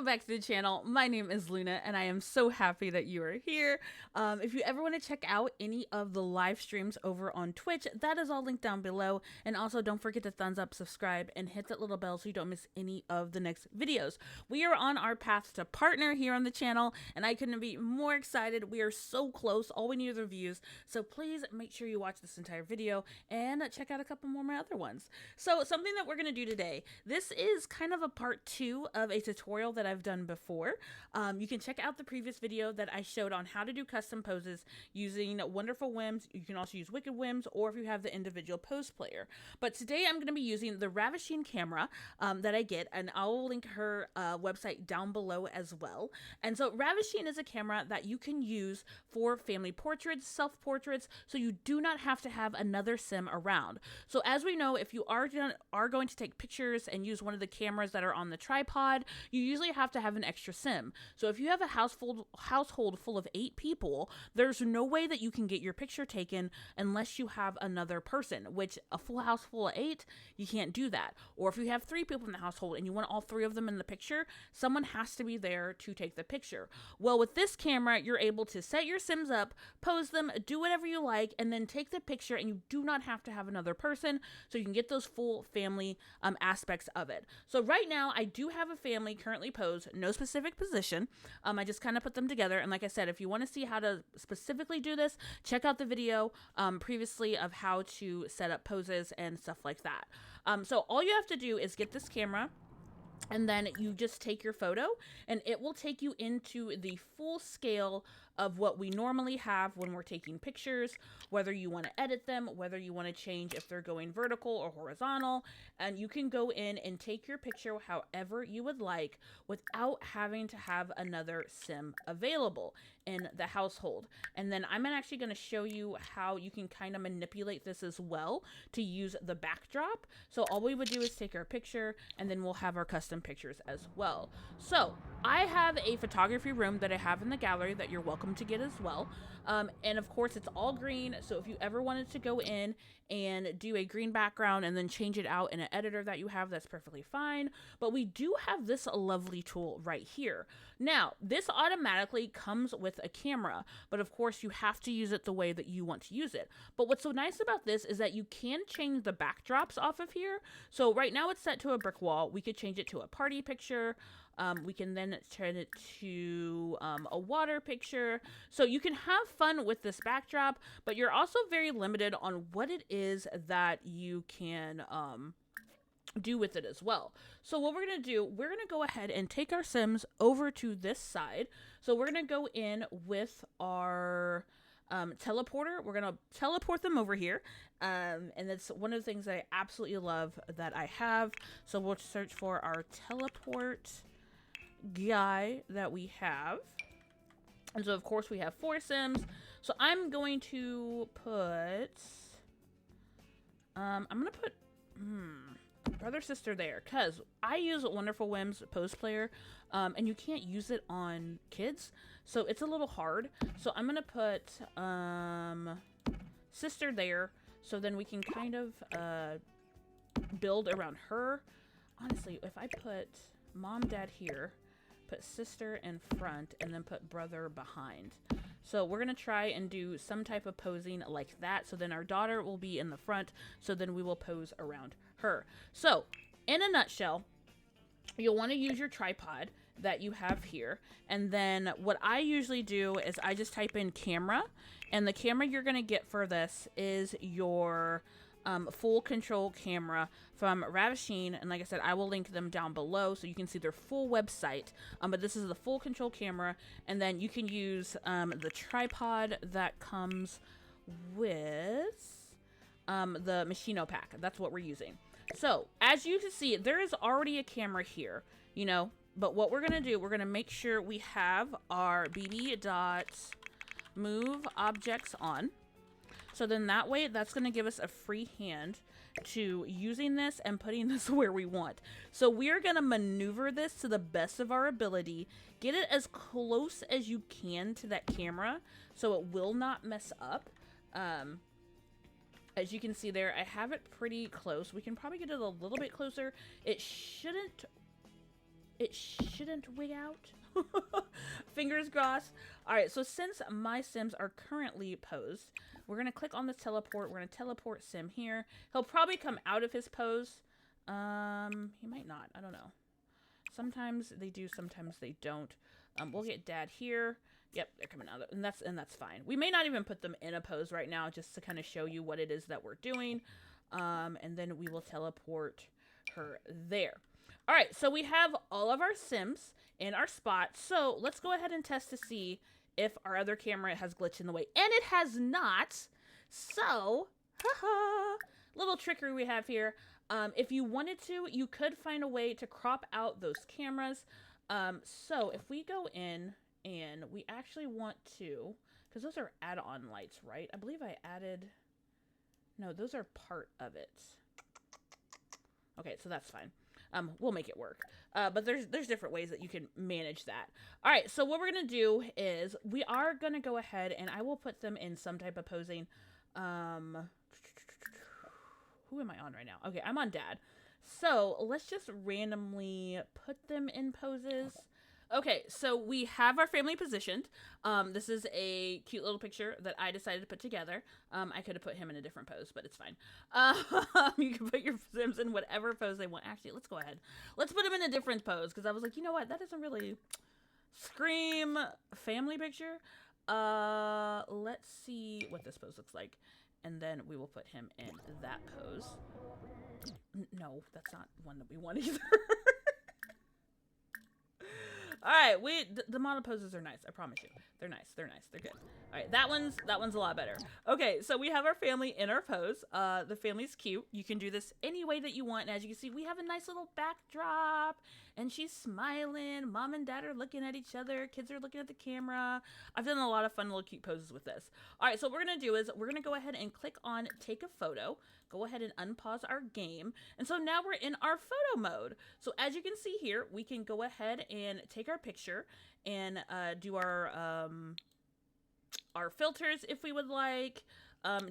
welcome back to the channel. My name is Luna and I am so happy that you are here. If you ever want to check out any of the live streams over on Twitch, that is all linked down below. And also don't forget to thumbs up, subscribe, and hit that little bell so you don't miss any of the next videos. We are on our path to partner here on the channel and I couldn't be more excited. We are so close. All we need are reviews. So please make sure you watch this entire video and check out a couple more of my other ones. So something that we're going to do today, this is kind of a part 2 of a tutorial that I've done before. You can check out the previous video that I showed on how to do custom poses using Wonderful Whims. You can also use Wicked Whims, or if you have the individual pose player. But today I'm going to be using the Ravasheen camera that I get, and I'll link her website down below as well. And so Ravasheen is a camera that you can use for family portraits, self-portraits, so you do not have to have another sim around. So as we know, if you are going to take pictures and use one of the cameras that are on the tripod, you usually have to have an extra sim. So if you have a household full of 8 people, there's no way that you can get your picture taken unless you have another person, which a full house full of 8, you can't do that. Or if you have 3 people in the household and you want all 3 of them in the picture, someone has to be there to take the picture. Well, with this camera, you're able to set your sims up, pose them, do whatever you like, and then take the picture, and you do not have to have another person, so you can get those full family aspects of it. So right now, I do have a family currently posed, no specific position. I just kind of put them together, and like I said, if you want to see how to specifically do this, check out the video previously of how to set up poses and stuff like that. So all you have to do is get this camera, and then you just take your photo and it will take you into the full scale of what we normally have when we're taking pictures, whether you want to edit them, whether you want to change if they're going vertical or horizontal, and you can go in and take your picture however you would like without having to have another sim available in the household. And then I'm actually going to show you how you can kind of manipulate this as well to use the backdrop. So all we would do is take our picture and then we'll have our custom pictures as well. So I have a photography room that I have in the gallery that you're welcome to get as well. And of course it's all green. So if you ever wanted to go in and do a green background and then change it out in an editor that you have, that's perfectly fine. But we do have this lovely tool right here. Now, this automatically comes with a camera, but of course you have to use it the way that you want to use it. But what's so nice about this is that you can change the backdrops off of here. So right now it's set to a brick wall. We could change it to a party picture. We can then turn it to a water picture. So you can have fun with this backdrop, but you're also very limited on what it is that you can do with it as well. So what we're going to do, we're going to go ahead and take our sims over to this side. So we're going to go in with our teleporter. We're going to teleport them over here. And that's one of the things that I absolutely love that I have. So we'll search for our teleport guy that we have. And so of course we have 4 sims. So I'm going to put I'm gonna put brother sister there, because I use Wonderful Whims Pose Player, and you can't use it on kids, so it's a little hard. So I'm gonna put sister there, so then we can kind of build around her. Honestly, if I put mom, dad here, put sister in front, and then put brother behind. So we're going to try and do some type of posing like that. So then our daughter will be in the front. So then we will pose around her. So in a nutshell, you'll want to use your tripod that you have here. And then what I usually do is I just type in camera. And the camera you're going to get for this is your full control camera from Ravasheen, and like I said, I will link them down below so you can see their full website. But this is the full control camera, and then you can use the tripod that comes with the Machino pack. That's what we're using. So as you can see, there is already a camera here, you know, but what we're gonna do, we're gonna make sure we have our bb.move objects on. So then that way, that's going to give us a free hand to using this and putting this where we want. So we are going to maneuver this to the best of our ability, get it as close as you can to that camera so it will not mess up. As you can see there, I have it pretty close. We can probably get it a little bit closer. It shouldn't It shouldn't wig out. Fingers crossed. All right, so since my Sims are currently posed, we're going to click on this teleport. We're going to teleport Sim here. He'll probably come out of his pose. He might not. I don't know. Sometimes they do, sometimes they don't. We'll get Dad here. Yep, they're coming out, and that's fine. We may not even put them in a pose right now, just to kind of show you what it is that we're doing. And then we will teleport her there. All right, so we have all of our Sims in our spot. So let's go ahead and test to see if our other camera has glitched in the way. And it has not. So, haha, little trickery we have here. If you wanted to, you could find a way to crop out those cameras. So if we go in and we actually want to, because those are add-on lights, right? I believe I added, no, those are part of it. Okay, so that's fine. We'll make it work. But there's different ways that you can manage that. All right, so what we're going to do is we are going to go ahead and I will put them in some type of posing. Who am I on right now? Okay, I'm on Dad. So let's just randomly put them in poses. Okay, so we have our family positioned. This is a cute little picture that I decided to put together. I could have put him in a different pose, but it's fine. You can put your Sims in whatever pose they want. Actually, let's go ahead. Let's put him in a different pose, because I was like, you know what? That doesn't really scream family picture. Let's see what this pose looks like. And then we will put him in that pose. No, that's not one that we want either. All right, the model poses are nice. I promise you, they're nice. They're nice. They're good. All right, that one's a lot better. Okay, so we have our family in our pose. The family's cute. You can do this any way that you want. And as you can see, we have a nice little backdrop, and she's smiling. Mom and Dad are looking at each other. Kids are looking at the camera. I've done a lot of fun little cute poses with this. All right, so what we're gonna do is we're gonna go ahead and click on take a photo. Go ahead and unpause our game. And so now we're in our photo mode. So as you can see here, we can go ahead and take our picture and do our filters if we would like,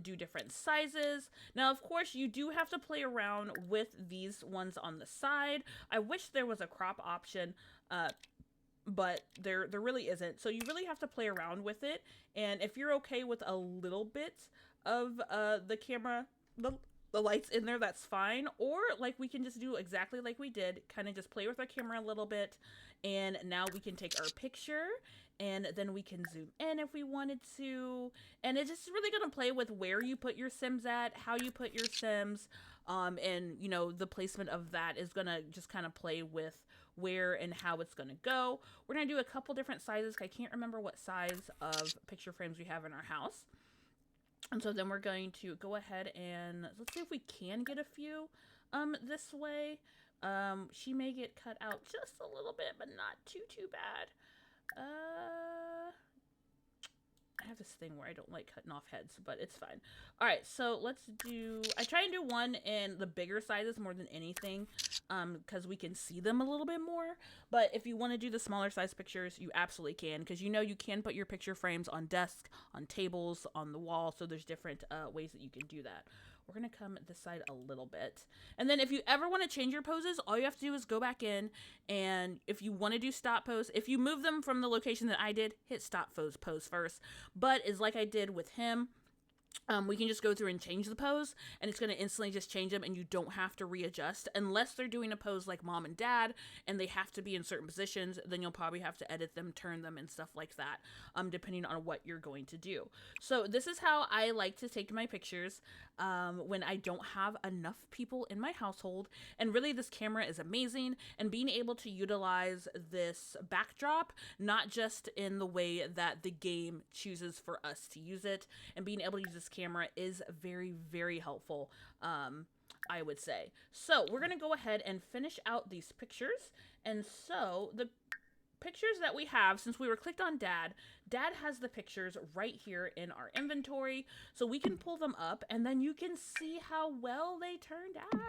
do different sizes. Now, of course, you do have to play around with these ones on the side. I wish there was a crop option, but there really isn't. So you really have to play around with it. And if you're okay with a little bit of the camera, the lights in there, that's fine. Or like we can just do exactly like we did, kind of just play with our camera a little bit, and now we can take our picture and then we can zoom in if we wanted to, and it's just really gonna play with where you put your Sims at, how you put your Sims, and you know, the placement of that is gonna just kind of play with where and how it's gonna go. We're gonna do a couple different sizes. I can't remember what size of picture frames we have in our house. And so then we're going to go ahead and let's see if we can get a few this way. She may get cut out just a little bit, but not too bad. I have this thing where I don't like cutting off heads, but it's fine. All right, so let's do, I try and do one in the bigger sizes more than anything, because we can see them a little bit more. But if you want to do the smaller size pictures, you absolutely can, because you know you can put your picture frames on desks, on tables, on the wall, so there's different ways that you can do that. We're going to come this side a little bit. And then if you ever want to change your poses, all you have to do is go back in, and if you want to do stop pose, if you move them from the location that I did, hit stop pose first. But is like I did with him, we can just go through and change the pose, and it's going to instantly just change them, and you don't have to readjust unless they're doing a pose like Mom and Dad and they have to be in certain positions. Then you'll probably have to edit them, turn them, and stuff like that, depending on what you're going to do. So this is how I like to take my pictures when I don't have enough people in my household. And really, this camera is amazing, and being able to utilize this backdrop, not just in the way that the game chooses for us to use it, and being able to use this camera is very helpful, I would say. So we're gonna go ahead and finish out these pictures. And so the pictures that we have, since we were clicked on Dad has the pictures right here in our inventory, so we can pull them up and then you can see how well they turned out.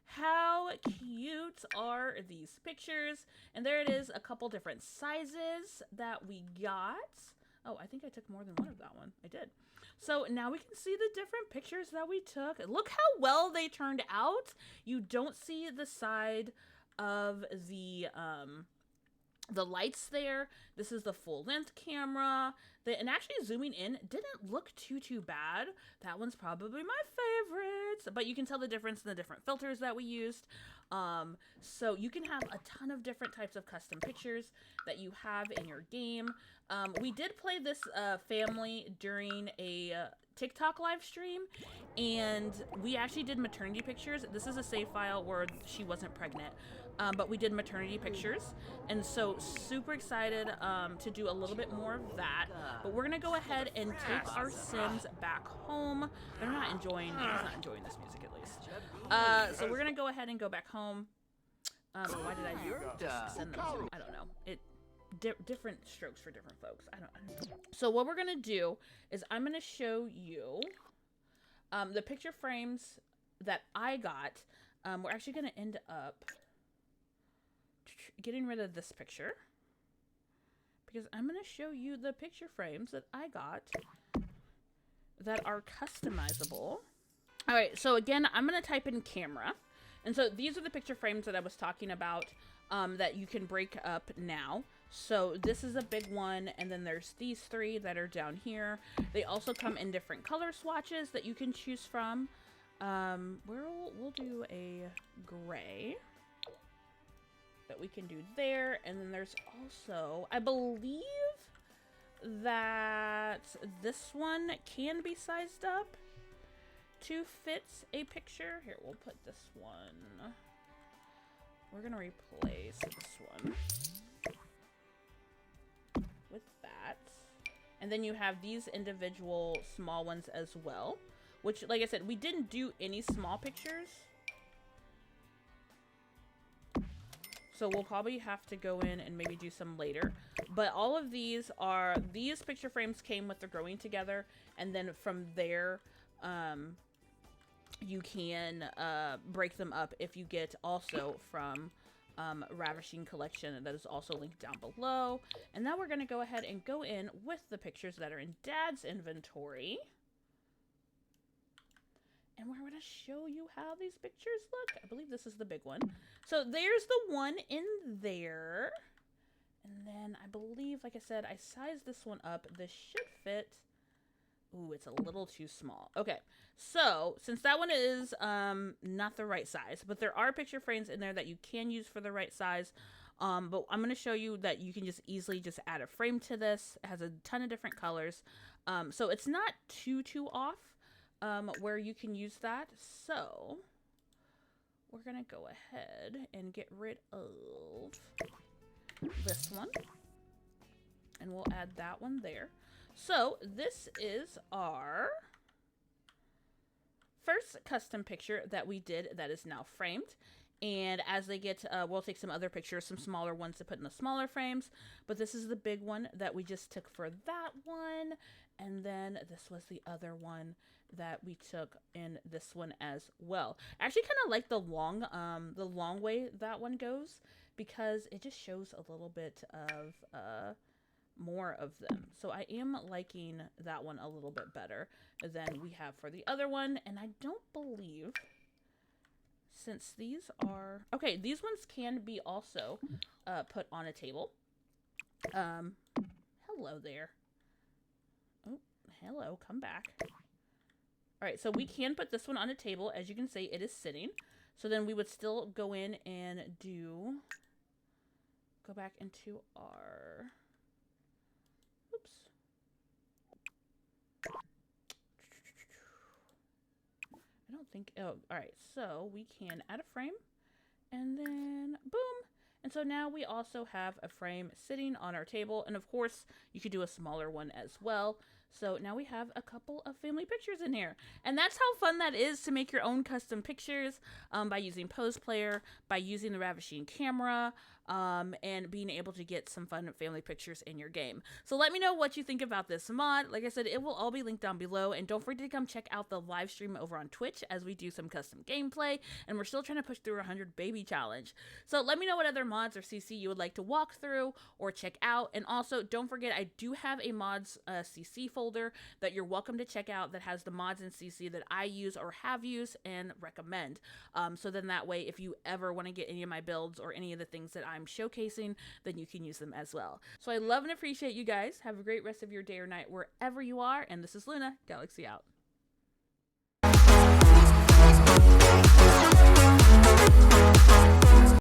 How cute are these pictures? And there it is, a couple different sizes that we got. Oh, I think I took more than one of that one. I did. So now we can see the different pictures that we took. Look how well they turned out. You don't see the side of the lights there. This is the full length camera. And actually zooming in didn't look too bad. That one's probably my favorite, but you can tell the difference in the different filters that we used. So you can have a ton of different types of custom pictures that you have in your game. We did play this family during a TikTok live stream, and we actually did maternity pictures. This is a save file where she wasn't pregnant, but we did maternity pictures, and so super excited to do a little bit more of that. But we're gonna go ahead and take our Sims back home. They're not enjoying. He's not enjoying this music at least. So we're gonna go ahead and go back home. Why did I just send them? I don't know. Different strokes for different folks. I don't know. So what we're gonna do is I'm gonna show you the picture frames that I got. We're actually gonna end up getting rid of this picture because I'm gonna show you the picture frames that I got that are customizable. All right, so again, I'm gonna type in camera, and so these are the picture frames that I was talking about that you can break up now. So this is a big one, and then there's these three that are down here. They also come in different color swatches that you can choose from. We'll do a gray that we can do there, and then there's also, I believe that this one can be sized up to fit a picture. Here, we'll put this one. We're gonna replace this one with that. And then you have these individual small ones as well, which, like I said, we didn't do any small pictures. So we'll probably have to go in and maybe do some later. But all of these picture frames came with the growing together. And then from there, you can break them up if you get also from Ravasheen collection. That is also linked down below. And now we're going to go ahead and go in with the pictures that are in Dad's inventory. And we're going to show you how these pictures look. I believe this is the big one. So there's the one in there. And then I believe, like I said, I sized this one up. This should fit. Ooh, it's a little too small. Okay, so since that one is not the right size, but there are picture frames in there that you can use for the right size. But I'm going to show you that you can just easily just add a frame to this. It has a ton of different colors. So it's not too off. Where you can use that. So we're gonna go ahead and get rid of this one, and we'll add that one there. So this is our first custom picture that we did that is now framed. And as they get, we'll take some other pictures, some smaller ones to put in the smaller frames. But this is the big one that we just took for that one. And then this was the other one that we took in this one as well. I actually kind of like the long way that one goes, because it just shows a little bit of more of them. So I am liking that one a little bit better than we have for the other one. And I don't believe, since these are, okay, these ones can be also put on a table. Hello there. Oh, hello, come back. All right, so we can put this one on a table. As you can see, it is sitting. So then we would still go in and go back into our, oops. I don't think, oh, all right. So we can add a frame, and then boom. And so now we also have a frame sitting on our table. And of course, you could do a smaller one as well. So now we have a couple of family pictures in here. And that's how fun that is, to make your own custom pictures by using Pose Player, by using the Ravasheen camera. and being able to get some fun family pictures in your game. So let me know what you think about this mod. Like I said, it will all be linked down below, and don't forget to come check out the live stream over on Twitch as we do some custom gameplay, and we're still trying to push through 100 baby challenge. So let me know what other mods or CC you would like to walk through or check out. And also don't forget, I do have a mods CC folder that you're welcome to check out that has the mods and CC that I use or have used and recommend. So then that way, if you ever want to get any of my builds or any of the things that I'm showcasing, then you can use them as well. So I love and appreciate you guys. Have a great rest of your day or night wherever you are. And this is Luna, Galaxy out.